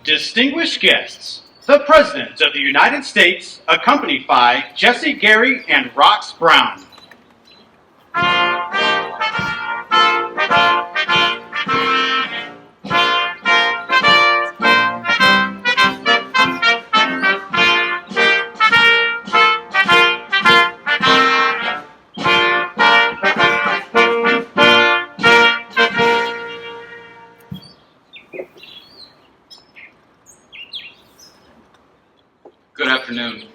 Distinguished guests, the President of the United States, accompanied by Jesse Gary and Rox Brown. Good afternoon.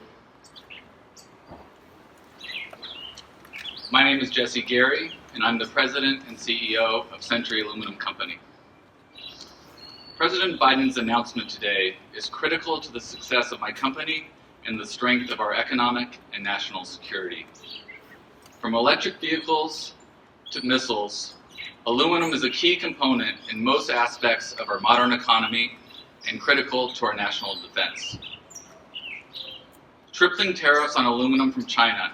My name is Jesse Gary, and I'm the President and CEO of Century Aluminum Company. President Biden's announcement today is critical to the success of my company and the strength of our economic and national security. From electric vehicles to missiles, aluminum is a key component in most aspects of our modern economy and critical to our national defense. Tripling tariffs on aluminum from China,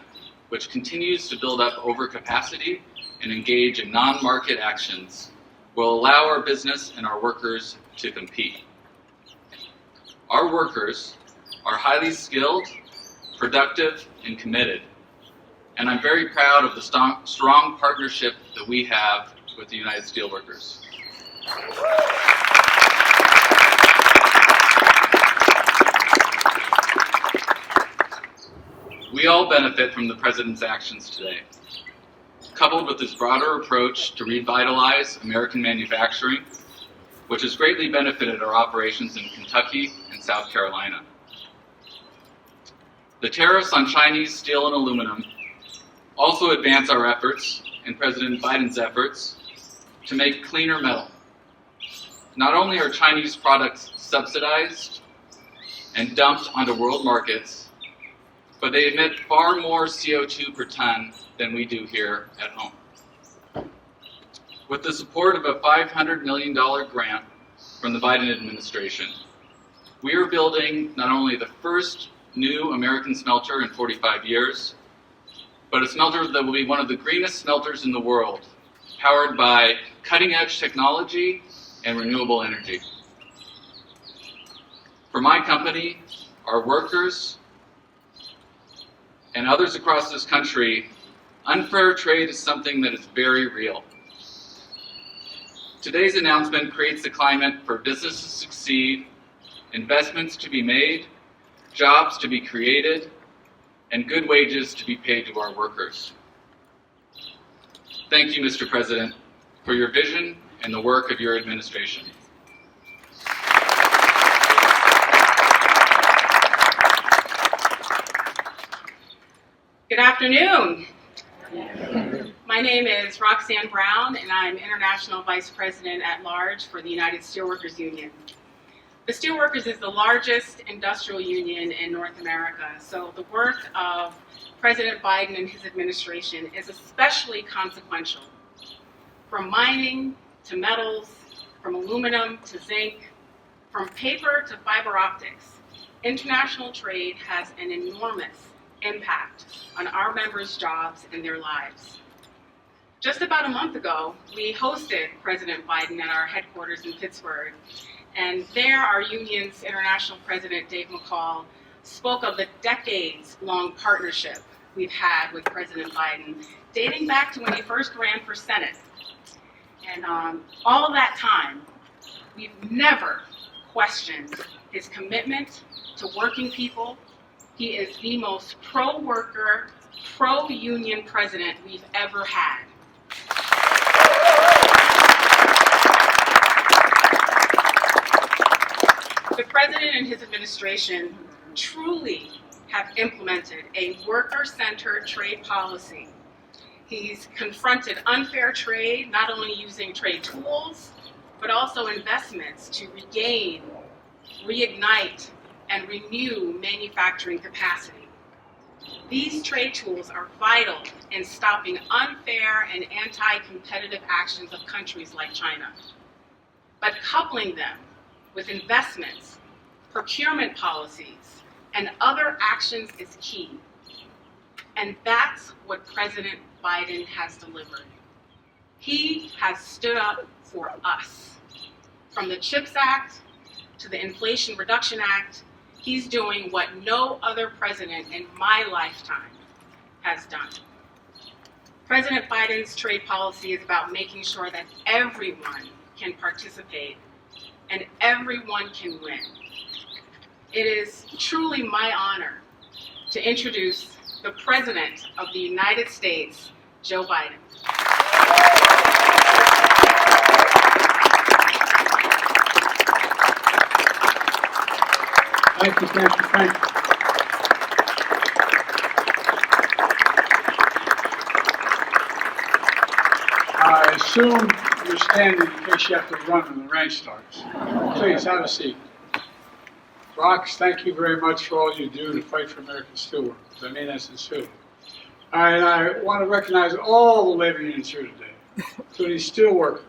which continues to build up overcapacity and engage in non-market actions, will allow our business and our workers to compete. Our workers are highly skilled, productive, and committed, and I'm very proud of the strong partnership that we have with the United Steelworkers. We all benefit from the President's actions today. Coupled with his broader approach to revitalize American manufacturing, which has greatly benefited our operations in Kentucky and South Carolina. The tariffs on Chinese steel and aluminum also advance our efforts and President Biden's efforts to make cleaner metal. Not only are Chinese products subsidized and dumped onto world markets, but they emit far more CO2 per ton than we do here at home. With the support of a $500 million grant from the Biden administration, we are building not only the first new American smelter in 45 years, but a smelter that will be one of the greenest smelters in the world, powered by cutting-edge technology and renewable energy. For my company, our workers, and others across this country, unfair trade is something that is very real. Today's announcement creates the climate for business to succeed, investments to be made, jobs to be created, and good wages to be paid to our workers. Thank you, Mr. President, for your vision and the work of your administration. Good afternoon. My name is Roxanne Brown, and I'm International Vice President at Large for the United Steelworkers Union. The Steelworkers is the largest industrial union in North America, so the work of President Biden and his administration is especially consequential. From mining to metals, from aluminum to zinc, from paper to fiber optics, international trade has an enormous impact on our members' jobs and their lives. Just about a month ago, we hosted President Biden at our headquarters in Pittsburgh, and there our union's international president, Dave McCall, spoke of the decades-long partnership we've had with President Biden, dating back to when he first ran for Senate. And all of that time, we've never questioned his commitment to working people. He is the most pro-worker, pro-union president we've ever had. The president and his administration truly have implemented a worker-centered trade policy. He's confronted unfair trade, not only using trade tools, but also investments to regain, reignite, and renew manufacturing capacity. These trade tools are vital in stopping unfair and anti-competitive actions of countries like China. But coupling them with investments, procurement policies, and other actions is key. And that's what President Biden has delivered. He has stood up for us. From the CHIPS Act to the Inflation Reduction Act, he's doing what no other president in my lifetime has done. President Biden's trade policy is about making sure that everyone can participate and everyone can win. It is truly my honor to introduce the President of the United States, Joe Biden. Thank you, thank you. I assume you're standing in case you have to run when the rain starts. Please, have a seat. Rox, thank you very much for all you do to fight for American steelworkers. I mean that sincerely. And I want to recognize all the labor unions here today, including steelworkers,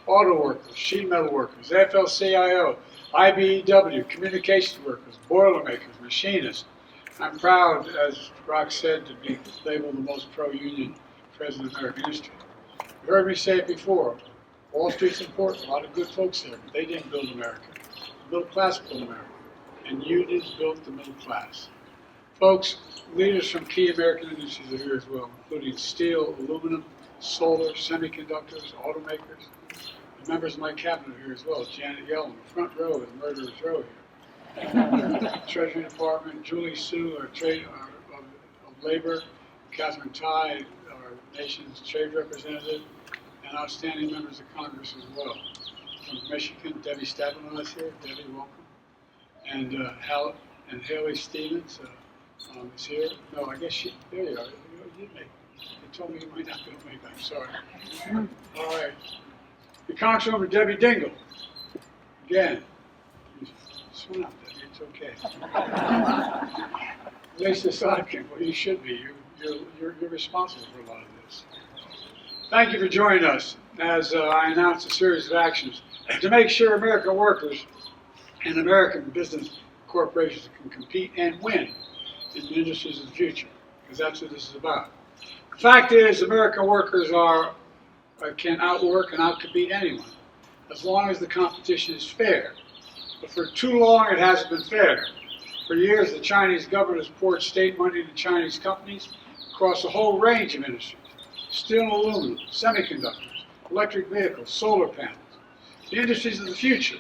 auto workers, sheet metal workers, AFL-CIO, IBEW, communications workers, boilermakers, machinists. I'm proud, as Rox said, to be labeled the most pro-union president of American history. You heard me say it before. Wall Street's important, a lot of good folks there, but they didn't build America. The middle class built America, and unions built the middle class. Folks, leaders from key American industries are here as well, including steel, aluminum, solar, semiconductors, automakers. The members of my cabinet are here as well. Janet Yellen, front row is murderer's row here. Treasury Department, Julie Su, our of Labor, Catherine Tai, our nation's trade representative, and outstanding members of Congress as well. From Michigan, Debbie Stabenow is here. Debbie, welcome. And Haley Stevens is here. No, I guess there you are. You did make it. They told me you might not be able to make it. I'm sorry. All right. The Congresswoman Debbie Dingell. Again, swim out, Debbie. It's okay. Lisa Sotkin. Well, you should be. You're responsible for a lot of this. Thank you for joining us as I announce a series of actions to make sure American workers and American business corporations can compete and win in the industries of the future, because that's what this is about. The fact is, American workers can outwork and outcompete anyone, as long as the competition is fair. But for too long, it hasn't been fair. For years, the Chinese government has poured state money into Chinese companies across a whole range of industries: steel and aluminum, semiconductors, electric vehicles, solar panels, the industries of the future,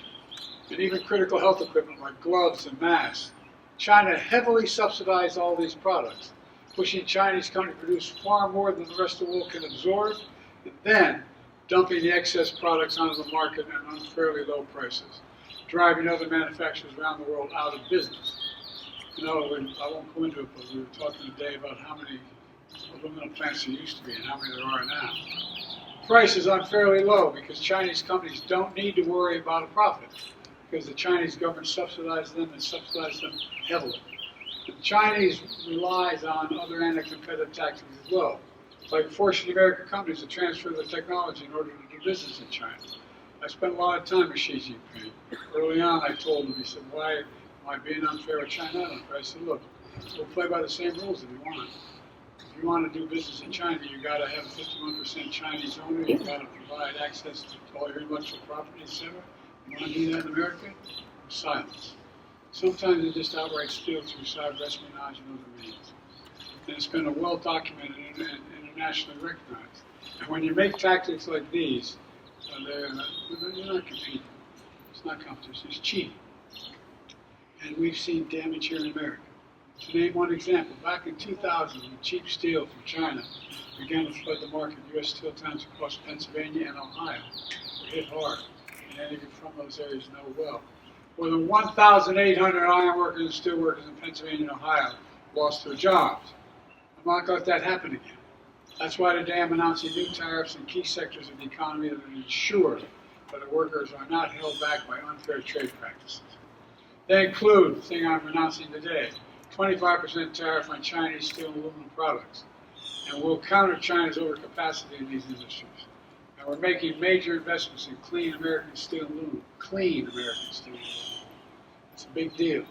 and even critical health equipment like gloves and masks. China heavily subsidized all these products, pushing Chinese companies to produce far more than the rest of the world can absorb, and then dumping the excess products onto the market at unfairly low prices, driving other manufacturers around the world out of business. You know, I won't go into it, but we were talking today about how many aluminum plants there used to be and how many there are now. Price is unfairly low because Chinese companies don't need to worry about a profit, because the Chinese government subsidizes them and subsidizes them heavily. The Chinese relies on other anti-competitive tactics as well, like forcing American companies to transfer their technology in order to do business in China. I spent a lot of time with Xi Jinping. Early on, I told him, he said, why am I being unfair with China? I said, look, we'll play by the same rules if you want. If you want to do business in China, you got to have a 51% Chinese owner. You got to provide access to all your intellectual property, etc. You want to do that in America? Silence. Sometimes they just outright steal through cyber espionage and other means. And it's been well documented and internationally recognized. And when you make tactics like these, you're not competing. It's not competition. It's cheating. And we've seen damage here in America. To name one example, back in 2000, when cheap steel from China began to flood the market, U.S. steel towns across Pennsylvania and Ohio were hit hard. And any of you from those areas know well. More than 1,800 iron workers and steel workers in Pennsylvania and Ohio lost their jobs. I'm not going to let that happen again. That's why today I'm announcing new tariffs in key sectors of the economy that will ensure that our workers are not held back by unfair trade practices. They include, the thing I'm announcing today, 25% tariff on Chinese steel and aluminum products. And we'll counter China's overcapacity in these industries. And we're making major investments in clean American steel and aluminum. Clean American steel and aluminum. It's a big deal.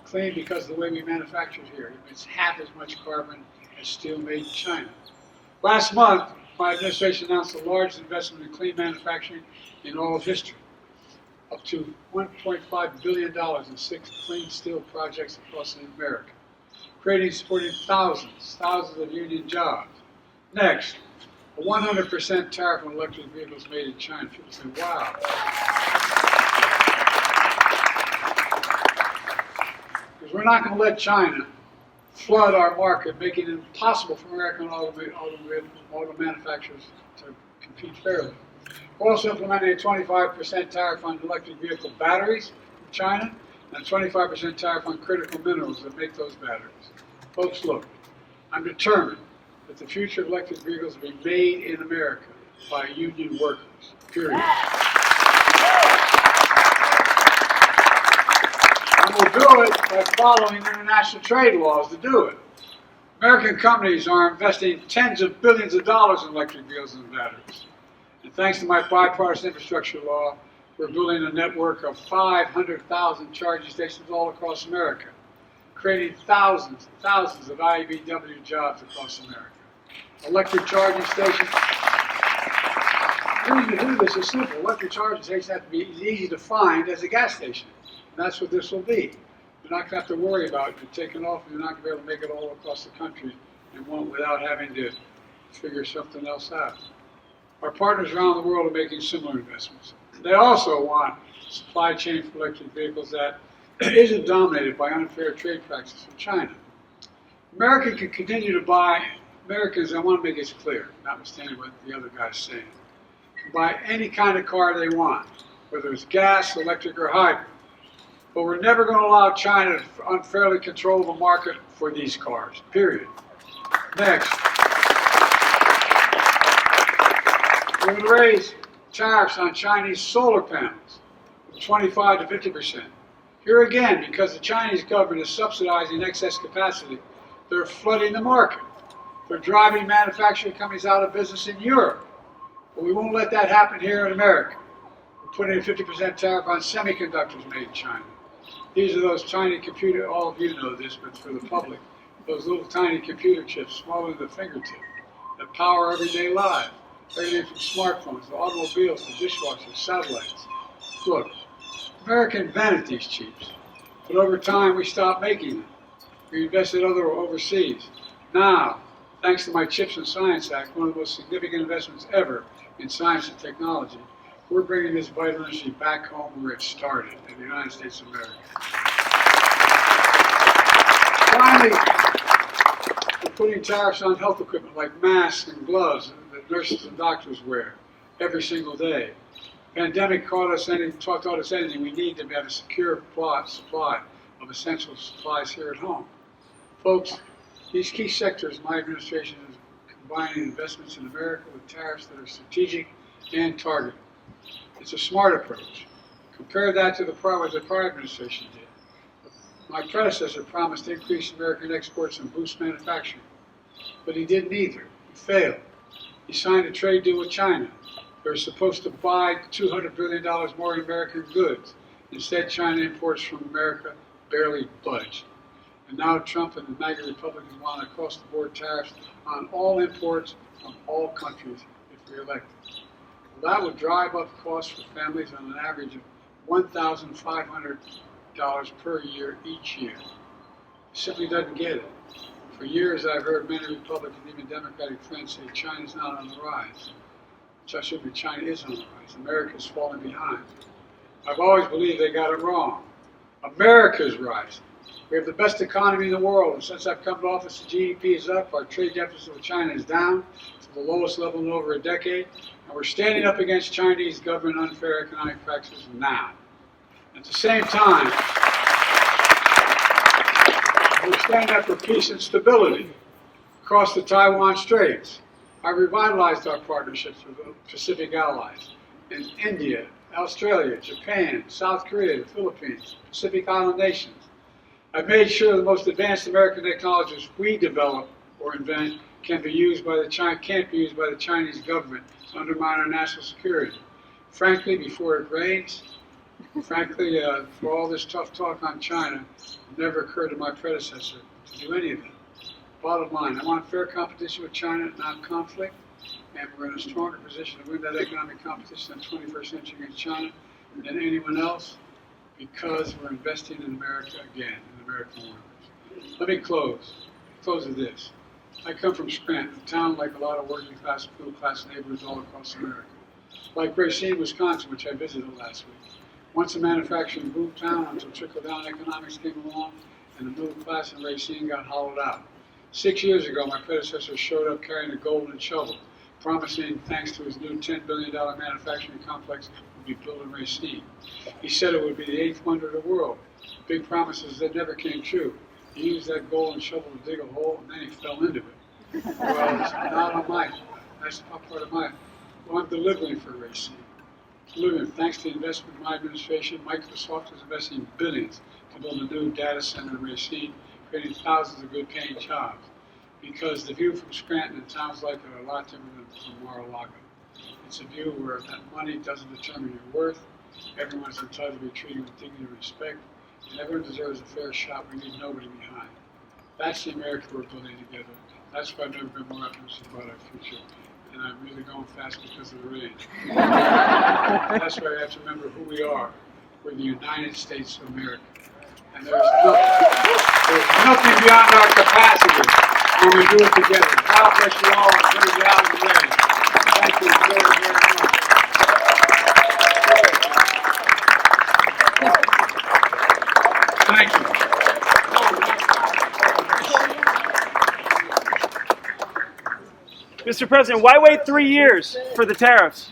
Clean because of the way we manufacture it here. It emits half as much carbon as steel made in China. Last month, my administration announced the largest investment in clean manufacturing in all of history. up to $1.5 billion in 6 clean steel projects across America, creating and supporting thousands of union jobs. Next, a 100% tariff on electric vehicles made in China. People say, wow. Because we're not going to let China flood our market, making it impossible for American auto manufacturers to compete fairly. We're also implementing a 25% tariff on electric vehicle batteries from China and a 25% tariff on critical minerals that make those batteries. Folks, look, I'm determined that the future of electric vehicles will be made in America by union workers, period. And we'll do it by following international trade laws to do it. American companies are investing tens of billions of dollars in electric vehicles and batteries. And thanks to my bipartisan infrastructure law, we're building a network of 500,000 charging stations all across America, creating thousands of IBEW jobs across America. Electric charging stations. The reason to do this is simple. Electric charging stations have to be as easy to find as a gas station. And that's what this will be. You're not going to have to worry about it taking off, and you're not going to be able to make it all across the country and without having to figure something else out. Our partners around the world are making similar investments. They also want a supply chain for electric vehicles that isn't dominated by unfair trade practices from China. America can continue to buy, Americans, I want to make this clear, notwithstanding what the other guy's saying, can buy any kind of car they want, whether it's gas, electric, or hybrid. But we're never going to allow China to unfairly control the market for these cars, period. Next. We're going to raise tariffs on Chinese solar panels from 25 to 50%. Here again, because the Chinese government is subsidizing excess capacity, they're flooding the market. They're driving manufacturing companies out of business in Europe. But we won't let that happen here in America. We're putting a 50% tariff on semiconductors made in China. These are those tiny computer, all of you know this, but for the public, those little tiny computer chips, smaller than the fingertip, that power everyday lives. Everything from smartphones to automobiles to dishwashers, satellites. Look, America invented these chips, but over time we stopped making them. We invested overseas. Now, thanks to my CHIPS and Science Act, one of the most significant investments ever in science and technology, we're bringing this vital industry back home where it started, in the United States of America. Finally, we're putting tariffs on health equipment like masks and gloves that nurses and doctors wear every single day. Pandemic taught us anything we need to have a secure supply of essential supplies here at home. Folks, these key sectors, my administration is combining investments in America with tariffs that are strategic and targeted. It's a smart approach. Compare that to what the prior administration did. My predecessor promised to increase American exports and boost manufacturing, but he did neither. He failed. He signed a trade deal with China. They were supposed to buy $200 billion more in American goods. Instead, China imports from America barely budged. And now Trump and the MAGA Republicans want across-the-board tariffs on all imports from all countries if reelected. Well, that would drive up costs for families on an average of $1,500 per year each year. It simply doesn't get it. For years, I've heard many Republican, even Democratic friends say China's not on the rise. China is on the rise. America's falling behind. I've always believed they got it wrong. America's rising. We have the best economy in the world, and since I've come to office, the GDP is up, our trade deficit with China is down to the lowest level in over a decade, and we're standing up against Chinese government unfair economic practices now. At the same time, we're standing up for peace and stability across the Taiwan Straits. I revitalized our partnerships with Pacific allies in India, Australia, Japan, South Korea, the Philippines, Pacific Island nations. I've made sure the most advanced American technologies we develop or invent can't be used by the Chinese government to undermine our national security. Frankly, before it rains, for all this tough talk on China, it never occurred to my predecessor to do any of that. Bottom line, I want fair competition with China, not conflict, and we're in a stronger position to win that economic competition in the 21st century against China than anyone else because we're investing in America again, in American workers. Let me close with this. I come from Scranton, a town like a lot of working class, middle class neighborhoods all across America. Like Racine, Wisconsin, which I visited last week. Once a manufacturing boom town until trickle-down economics came along and the middle class in Racine got hollowed out. 6 years ago, my predecessor showed up carrying a golden shovel, promising, thanks to his new $10 billion manufacturing complex, would be built in Racine. He said it would be the eighth wonder of the world. Big promises that never came true. He used that golden shovel to dig a hole, and then he fell into it. Well, it's not on my, that's not part of my, well, I'm delivering for Racine. Delivering, thanks to the investment of my administration, Microsoft is investing billions to build a new data center in Racine, creating thousands of good-paying jobs. Because the view from Scranton and towns like it are a lot different than from Mar-a-Lago. It's a view where that money doesn't determine your worth, everyone's entitled to be treated with dignity and respect, and everyone deserves a fair shot. We leave nobody behind. That's the America we're building together. That's why I've never been more optimistic about our future. And I'm really going fast because of the rain. That's why we have to remember who we are. We're the United States of America. And there's nothing beyond our capacity when we do it together. God bless you all and praise you out of the way. Thank you very, very much. Thank you. Mr. President, why wait 3 years for the tariffs?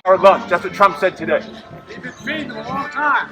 Our lunch. That's what Trump said today. He's been feeding them a long time.